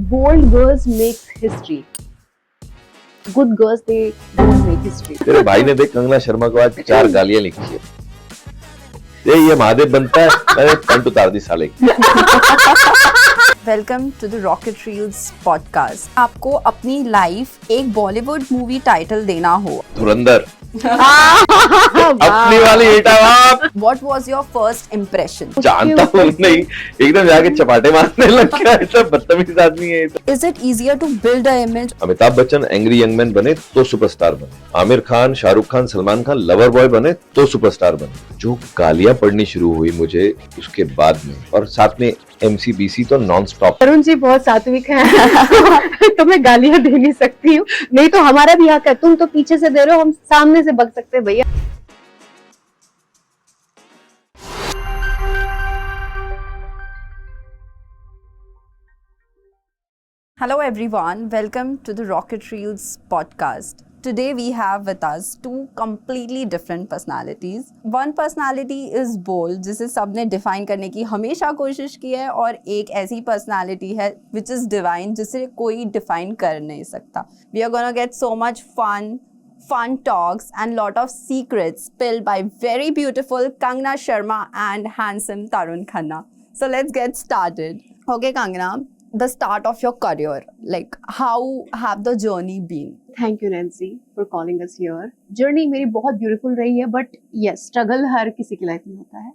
Bold girls make history. Good girls, they don't make history. तेरे भाई ने देख कंगना शर्मा को आज 4 गालियां लिखी है। ये महादेव बनता है, मैंने पैंट उतार दी साले की। Welcome to the Rocket Reels podcast. आपको अपनी लाइफ एक बॉलीवुड मूवी टाइटल देना हो, धुरंधर। अपनी वाली बेटा बाप। What was your first impression? जानता हूँ नहीं, एकदम जाके चपाटे मारने लग गया। ऐसा बदतमीज आदमी है। Is it easier to build a image? Amitabh Bachchan angry young man बने तो सुपरस्टार बने, आमिर खान, शाहरुख खान, सलमान खान लवर बॉय बने तो सुपरस्टार बने। जो गालियां पड़नी शुरू हुई मुझे उसके बाद में, और साथ में MCBC तो नॉन स्टॉप। तरुण जी बहुत सात्विक हैं। तो मैं गालियां दे नहीं सकती हूँ, नहीं तो हमारा भी हक है। तुम तो पीछे से दे रहे हो, हम सामने से बक सकते हैं भैया। Hello everyone, welcome to the Rocket Reels podcast. Today we have with us two completely different personalities. One personality is bold, जिसे सबने define करने की हमेशा कोशिश की है, और एक ऐसी personality है which is divine, जिसे कोई define कर नहीं सकता. We are gonna get so much fun talks and lot of secrets spilled by very beautiful Kangna Sharma and handsome Tarun Khanna. So let's get started. Okay Kangna, the start of your career, like how have the journey been? Thank you Nancy for calling us here. Journey मेरी बहुत beautiful रही है, but yes, struggle हर किसी की life में होता है।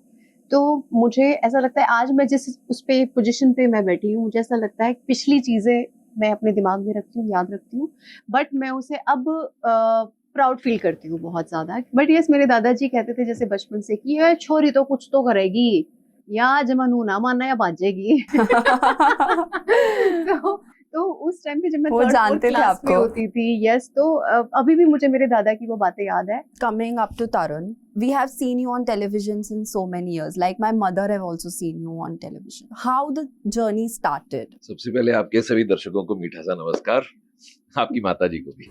तो मुझे ऐसा लगता है आज मैं जिस उस पे पोजीशन पे मैं बैठी हूँ, मुझे ऐसा लगता है कि पिछली चीजें मैं अपने दिमाग में रखती हूँ, याद रखती हूँ, बट मैं उसे अब प्राउड फील करती हूँ बहुत ज्यादा। बट यस, मेरे दादाजी कहते थे जैसे बचपन से कि ये छोरी तो कुछ तो करेगी, या जमानू ना मानना या बाजेगी। तो उस टाइम पे जब मैं वो थर्ड जानते थे क्लास में आपको। होती थी, यस, तो अभी भी मुझे मेरे दादा की वो बातें याद है। Coming up to Tarun, we have seen you on television since so many years. Like my mother have also seen you on television. How the journey started? सबसे पहले आपके सभी दर्शकों को मीठा सा नमस्कार, आपकी माता जी को भी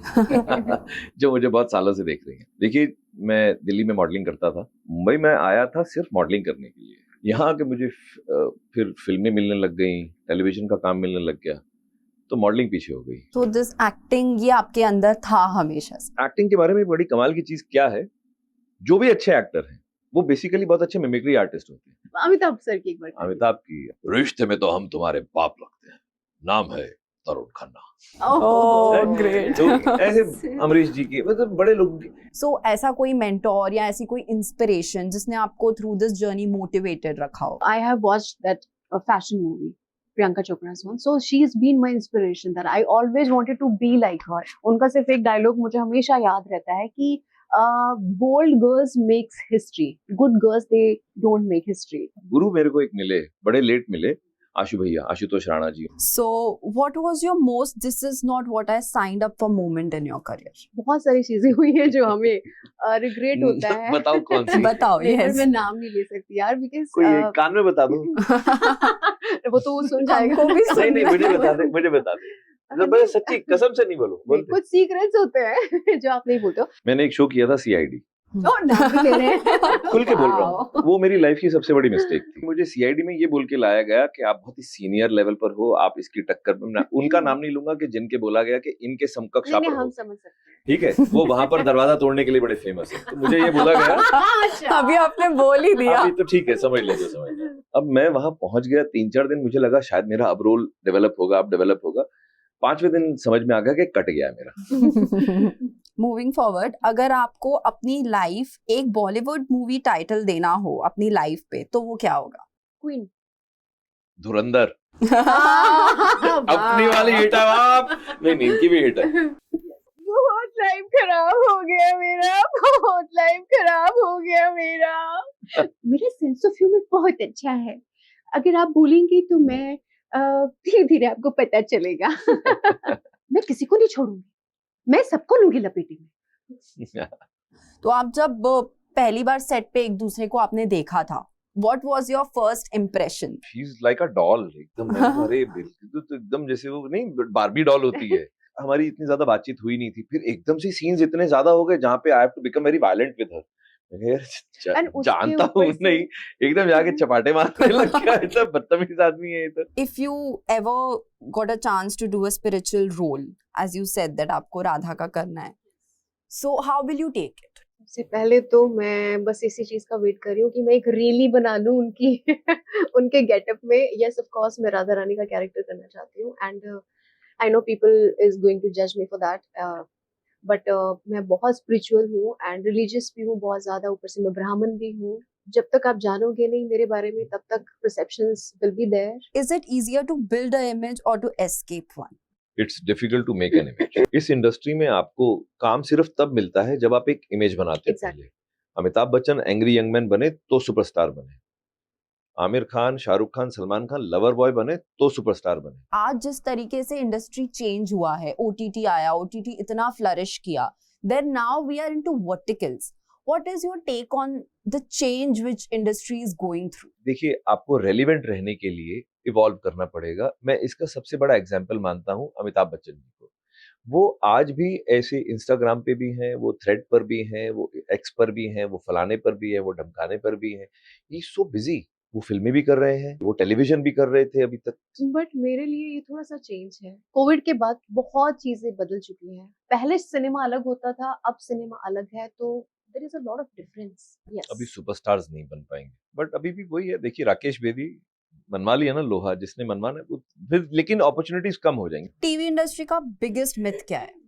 जो मुझे बहुत सालों से देख रही हैं। देखिए, मैं दिल्ली में मॉडलिंग करता था। मुंबई में आया था सिर्फ मॉडलिंग करने के लिए। यहाँ आके मुझे फिर फिल्में मिलने लग गई, टेलीविजन का काम मिलने लग गया, तो मॉडलिंग पीछे हो गई। So this acting ये आपके अंदर था हमेशा से? एक्टिंग के बारे में बड़ी कमाल की चीज क्या है, जो भी अच्छे एक्टर हैं वो बेसिकली बहुत अच्छे मिमिक्री आर्टिस्ट होते हैं। अमिताभ सर की एक बार अमिताभ की रिश्ते में तो हम तुम्हारे बाप लगते हैं, नाम है तरुण खन्ना। Oh, great. तो ऐसे अमरीश जी की, मतलब बड़े लोग की। So ऐसा कोई mentor या ऐसी कोई inspiration जिसने आपको through this journey motivated रखा हो? I have watched that fashion movie, Priyanka Chopra's one. So she's been my inspiration that I always wanted to be like her. उनका सिर्फ एक डायलॉग मुझे हमेशा याद रहता है कि bold girls makes history, good girls they don't make history. गुरु मेरे को एक मिले, बड़े लेट मिले, आशु भैया, Ashutosh Rana ji. So what was your most this is not what I signed up for moment in your career? बहुत सारी चीजें हुई हैं जो हमें रिग्रेट होता है। बताओ कौन सी? बताओ। नहीं, पर yes. मैं नाम नहीं ले सकती यार, बिकॉज कोई एक कान में बता दो। वो तो वो सुन जाएगा। हमको भी नहीं नहीं, मुझे बता दे, मुझे बता दे। मतलब सच्ची कसम से नहीं बोलो, बोलते। कुछ सीक्रेट्स होते हैं जो आप नहीं बोलते हो। मैंने एक शो किया था CID, नाम भी ले रहे हैं। खुल के बोल रहा हूँ, वो मेरी लाइफ की सबसे बड़ी मिस्टेक थी। मुझे CID में ये बोल के लाया गया कि आप बहुत ही सीनियर लेवल पर हो, आप इसकी टक्कर में, उनका नाम नहीं लूंगा, कि जिनके बोला गया कि इनके समकक्ष आप नहीं, हो। हम समझ सकते हैं। ठीक है, वो वहां पर दरवाजा तोड़ने के लिए बड़े फेमस है, तो मुझे ये बोला गया। अभी आपने बोल ही दिया। अभी तो ठीक है, समझ लेते समझ लेते। अब मैं वहां पहुंच गया, 3-4 दिन मुझे लगा शायद मेरा अब रोल डेवलप होगा, अब डेवलप होगा। 5वें दिन समझ में आ गया कि कट गया है मेरा। मूविंग फॉरवर्ड, अगर आपको अपनी लाइफ एक बॉलीवुड मूवी टाइटल देना हो अपनी लाइफ पे, तो वो क्या होगा? क्वीन। धुरंधर। अपनी वाली हिट है बाप। नहीं, इनकी भी हिट है। बहुत लाइफ खराब हो गया मेरा, बहुत लाइफ खराब हो गया मेरा। मेरा सेंस ऑफ ह्यूमर बहुत अच्छा है, अगर आप बोलेंगी तो मैं धीरे धीरे आपको पता चलेगा। मैं किसी को नहीं छोड़ूंगी, मैं सबको लूंगी लपेटे में। तो आप जब पहली बार सेट पे एक दूसरे को आपने देखा था, what was your first impression? She's like a doll, एकदम। अरे बिल्कुल, तो एकदम जैसे वो नहीं बारबी डॉल होती है। हमारी इतनी ज्यादा बातचीत हुई नहीं थी, फिर एकदम से सीन्स इतने ज्यादा हो गए जहाँ पे I have to become very violent with her. मैंने यार And उसके जानता हूँ ऊपर से- नहीं, एकदम जाके चपाटे मारने लग गया, ऐसा बदतमीज आदमी है ये तो। If you ever got a chance to do a spiritual role, as you said that आपको राधा का करना है, so how will you take it? सबसे पहले तो मैं बस इसी चीज का वेट कर रही हूँ कि मैं एक रीली बना लूं उनकी उनके गेटअप में। यस ऑफ कोर्स मैं राधा रानी का कैरेक्टर करना चाहती हूँ, and I know people is going to जज मी फॉर दैट, बट मैं बहुत स्पिरिचुअल हूँ एंड रिलीजियस भी हूँ बहुत ज्यादा, ऊपर से मैं ब्राह्मण भी हूँ। जब तक आप जानोगे नहीं मेरे बारे में तब तक perceptions will be there. Is it easier to build an image or to escape one? It's difficult to make an image. इस इंडस्ट्री में आपको काम सिर्फ तब मिलता है जब आप एक इमेज बनाते हैं। Exactly. पहले Amitabh Bachchan angry young man बने तो सुपरस्टार बने, आमिर खान, शाहरुख खान, सलमान खान लवर बॉय बने तो सुपरस्टार बने। आज जिस तरीके से इंडस्ट्री चेंज हुआ है, OTT आया, OTT इतना फ्लरिश किया, then now we are into verticals. What is your take on the change which industry is going through? देखिए, आपको रेलिवेंट रहने के लिए इवॉल्व करना पड़ेगा। मैं इसका सबसे बड़ा एग्जाम्पल मानता हूँ अमिताभ बच्चन जी को। वो आज भी ऐसे इंस्टाग्राम पे भी हैं, वो थ्रेड पर भी हैं, वो एक्स पर भी हैं, वो फलाने पर भी है, वो ढमकाने पर भी हैं। ही सो बिजी। वो फिल्में भी कर रहे हैं, वो टेलीविजन भी कर रहे थे अभी तक। बट मेरे लिए ये थोड़ा सा चेंज है। कोविड के बाद बहुत चीजें बदल चुकी हैं। पहले सिनेमा अलग होता था, अब सिनेमा अलग है, तो there is a lot of difference. Yes, अभी सुपरस्टार्स नहीं बन पाएंगे, बट अभी भी वही है। देखिए, राकेश बेदी मनवा लिया ना लोहा, जिसने मनवाना है वो फिर, लेकिन अपॉर्चुनिटीज कम हो जाएंगी। टीवी इंडस्ट्री का बिगेस्ट मिथ क्या है?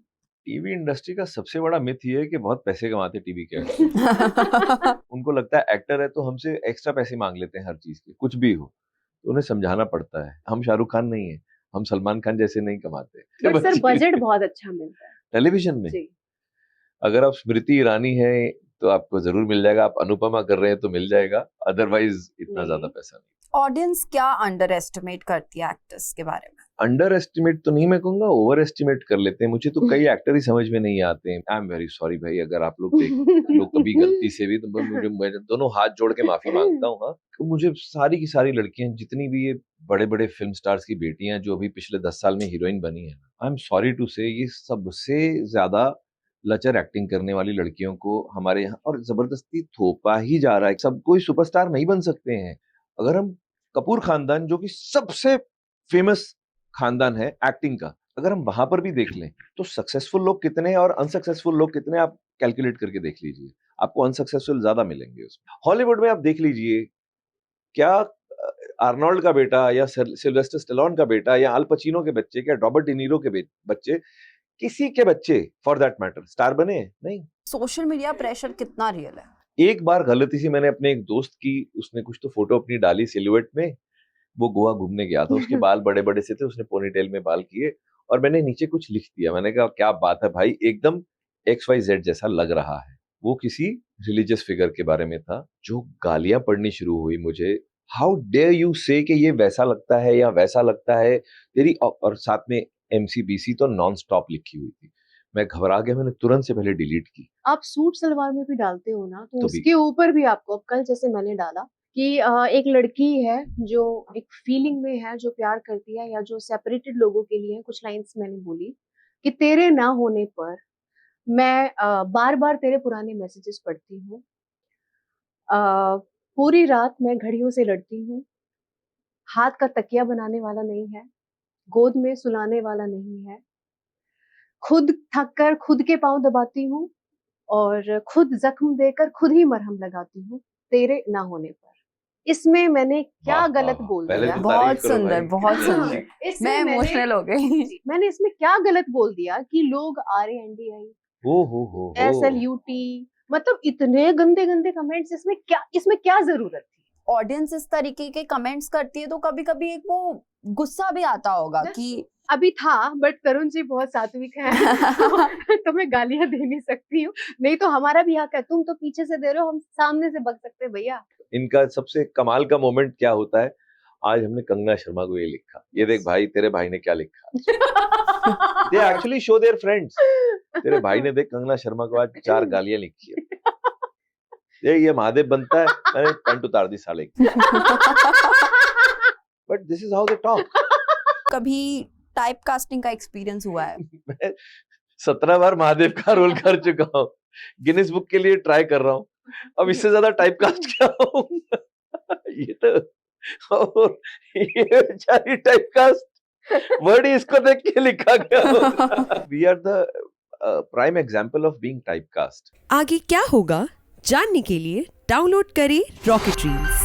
टीवी इंडस्ट्री का सबसे बड़ा मिथ ये है कि बहुत पैसे कमाते टीवी के एक्टर। उनको लगता है एक्टर है तो हमसे एक्स्ट्रा पैसे मांग लेते हैं हर चीज के, कुछ भी हो तो उन्हें समझाना पड़ता है हम शाहरुख खान नहीं है, हम सलमान खान जैसे नहीं कमाते। बट सर बजट बहुत अच्छा मिलता है टेलीविजन में। जी। अगर आप स्मृति ईरानी है तो आपको जरूर मिल जाएगा, आप अनुपमा कर रहे हैं तो मिल जाएगा, अदरवाइज इतना नहीं। ज्यादा पैसा नहीं। ऑडियंस क्या अंडर एस्टिमेट करती है एक्टर्स के बारे में? अंडर एस्टिमेट तो नहीं, मैं कहूंगा ओवर एस्टिमेट कर लेते हैं। मुझे तो कई एक्टर ही समझ में नहीं आते हैं। आई एम वेरी सॉरी भाई, अगर आप लोग कभी गलती से भी, तो मैं दोनों हाथ जोड़ के माफी मांगता हूँ। हाँ, तो मुझे सारी की सारी लड़कियां, जितनी भी ये बड़े बड़े फिल्म स्टार्स की बेटियां जो अभी पिछले 10 साल में हीरोइन बनी है, आई एम सॉरी टू से, ये सबसे ज्यादा लचर एक्टिंग करने वाली लड़कियों को हमारे यहाँ और जबरदस्ती थोपा ही जा रहा है। सब कोई सुपरस्टार नहीं बन सकते हैं। अगर हम कपूर खानदान, जो कि सबसे फेमस खानदान है एक्टिंग का, अगर हम वहां पर भी देख लें तो सक्सेसफुल लोग कितने हैं और अनसक्सेसफुल लोग कितने, आप कैलकुलेट करके देख लीजिए, आपको अनसक्सेसफुल ज्यादा मिलेंगे उसमें। हॉलीवुड में आप देख लीजिए, क्या आर्नोल्ड का बेटा या सिल्वेस्टर स्टेलोन का बेटा या अल पचिनो के बच्चे, क्या रॉबर्ट डिनीरो के बच्चे, किसी के बच्चे फॉर दैट मैटर स्टार बने? नहीं। सोशल मीडिया प्रेशर कितना रियल है? एक बार गलती से मैंने अपने एक दोस्त की, उसने कुछ तो फोटो अपनी डाली सिलुएट में, वो गोवा घूमने गया था, उसके बाल बड़े बड़े से थे, उसने पोनीटेल में बाल किए और मैंने नीचे कुछ लिख दिया। मैंने कहा क्या बात है भाई, एकदम XYZ जैसा लग रहा है। वो किसी रिलीजियस फिगर के बारे में था। जो गालियां पड़नी शुरू हुई मुझे, हाउ डेयर यू से कि ये वैसा लगता है या वैसा लगता है तेरी, और साथ में MCBC तो नॉन स्टॉप लिखी हुई थी। मैं घबरा गया, मैंने तुरंत से पहले डिलीट की। आप सूट सलवार में भी डालते हो ना, तो तो भी। उसके ऊपर भी आपको, अब कल जैसे मैंने डाला कि एक लड़की है जो एक फीलिंग में है, जो प्यार करती है या जो सेपरेटेड लोगों के लिए है। कुछ लाइंस मैंने बोली कि तेरे ना होने पर मैं बार बार तेरे पुराने मैसेजेस पढ़ती हूँ, पूरी रात मैं घड़ियों से लड़ती हूँ, हाथ का तकिया बनाने वाला नहीं है, गोद में सुलाने वाला नहीं है, खुद थक कर खुद के पांव दबाती हूँ और खुद जख्म देकर खुद ही मरहम लगाती हूँ तेरे ना होने पर। इसमें मैंने क्या वाह, गलत वाह, बोल पहले दिया? तो बहुत तारीफ करो सुंदर, भाई। बहुत सुंदर। इसमें मैं मैंने- इमोशनल हो गई। जी, मैंने इसमें क्या गलत बोल दिया कि लोग RANDI हो SLUT, मतलब इतने गंदे गंदे कमेंट्स, इसमें क्या जरूरत थी? ऑडियंस इस तरीके के कमेंट्स करती है तो कभी कभी एक वो गुस्सा भी आता होगा कि अभी था, बट तरुण जी बहुत सात्विक हैं तो मैं गालियां दे नहीं सकती हूँ। नहीं तो हमारा भी हक है, तुम तो पीछे से दे रहे हो, हम सामने से बक सकते हैं भैया। इनका सबसे कमाल का मोमेंट क्या होता है, आज हमने कंगना शर्मा को ये लिखा, ये देख भाई तेरे भाई ने क्या लिखा। They actually show their friends, तेरे भाई ने देख कंगना शर्मा को आज 4 गालियां लिखी है, देख ये महादेव बनता है, मैंने पैंट उतार दी साले की। But this is how they talk. कभी टाइप कास्टिंग का एक्सपीरियंस हुआ है? मैं 17 बार महादेव का रोल कर चुका हूँ, गिनीज बुक के लिए ट्राई कर रहा हूँ। अब इससे ज्यादा टाइप कास्ट क्या हो? ये तो, और ये बेचारी टाइप कास्ट वर्ड ही इसको देख के लिखा गया। We are the prime example of being typecast. आगे क्या होगा जानने के लिए डाउनलोड करें रॉकेट रील्स।